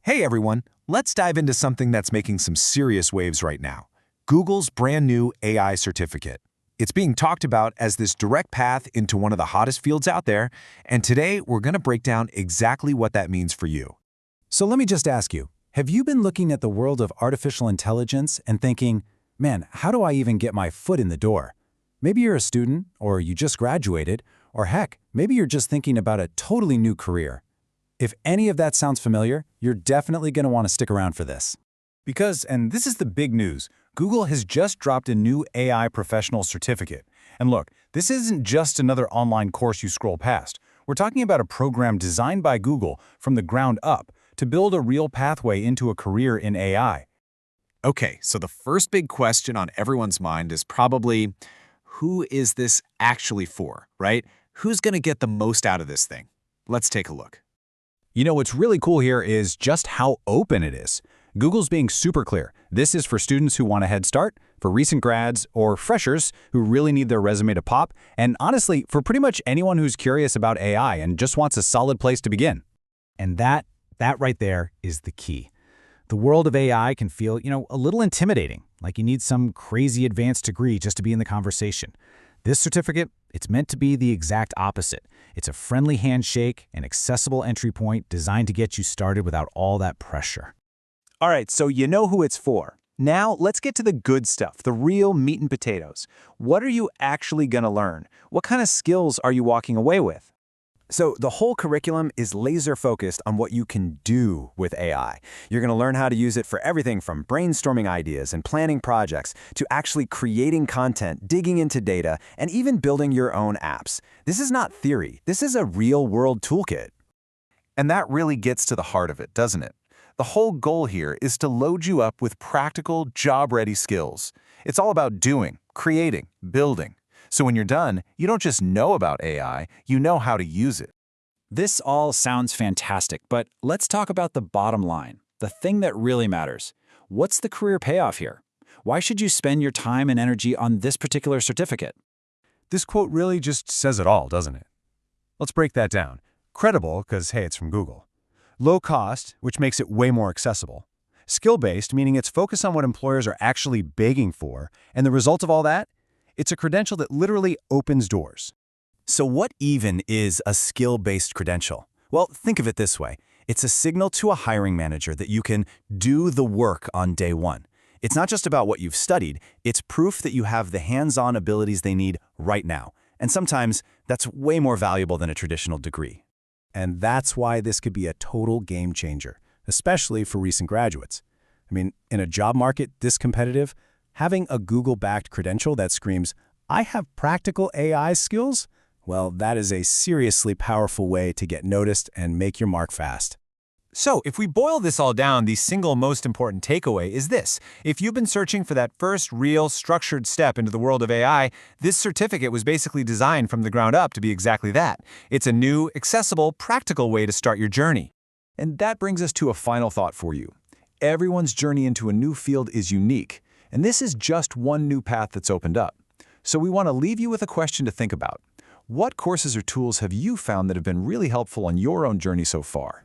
Hey everyone, let's dive into something that's making some serious waves right now. Google's brand new AI certificate. It's being talked about as this direct path into one of the hottest fields out there, and today we're going to break down exactly what that means for you. So let me just ask you, have you been looking at the world of artificial intelligence and thinking, man, how do I even get my foot in the door? Maybe you're a student, or you just graduated, or heck, maybe you're just thinking about a totally new career. If any of that sounds familiar, you're definitely going to want to stick around for this. Because, and this is the big news, Google has just dropped a new AI professional certificate. And look, this isn't just another online course you scroll past. We're talking about a program designed by Google from the ground up to build a real pathway into a career in AI. Okay, so the first big question on everyone's mind is probably, who is this actually for, right? Who's going to get the most out of this thing? Let's take a look. You know, what's really cool here is just how open it is. Google's being super clear. This is for students who want a head start, for recent grads, or freshers who really need their resume to pop, and honestly, for pretty much anyone who's curious about AI and just wants a solid place to begin. And that right there is the key. The world of AI can feel, a little intimidating, like you need some crazy advanced degree just to be in the conversation. This certificate, it's meant to be the exact opposite. It's a friendly handshake, an accessible entry point designed to get you started without all that pressure. All right, so you know who it's for. Now, let's get to the good stuff, the real meat and potatoes. What are you actually going to learn? What kind of skills are you walking away with? So the whole curriculum is laser-focused on what you can do with AI. You're going to learn how to use it for everything from brainstorming ideas and planning projects to actually creating content, digging into data, and even building your own apps. This is not theory. This is a real-world toolkit. And that really gets to the heart of it, doesn't it? The whole goal here is to load you up with practical, job-ready skills. It's all about doing, creating, building. So when you're done, you don't just know about AI, you know how to use it. This all sounds fantastic, but let's talk about the bottom line, the thing that really matters. What's the career payoff here? Why should you spend your time and energy on this particular certificate? This quote really just says it all, doesn't it? Let's break that down. Credible, because hey, it's from Google. Low cost, which makes it way more accessible. Skill-based, meaning it's focused on what employers are actually begging for, and the result of all that? It's a credential that literally opens doors. So what even is a skill-based credential? Well, think of it this way. It's a signal to a hiring manager that you can do the work on day one. It's not just about what you've studied, it's proof that you have the hands-on abilities they need right now. And sometimes that's way more valuable than a traditional degree. And that's why this could be a total game changer, especially for recent graduates. I mean, in a job market this competitive, having a Google-backed credential that screams, I have practical AI skills, well, that is a seriously powerful way to get noticed and make your mark fast. So if we boil this all down, the single most important takeaway is this. If you've been searching for that first real structured step into the world of AI, this certificate was basically designed from the ground up to be exactly that. It's a new, accessible, practical way to start your journey. And that brings us to a final thought for you. Everyone's journey into a new field is unique. And this is just one new path that's opened up. So we want to leave you with a question to think about. What courses or tools have you found that have been really helpful on your own journey so far?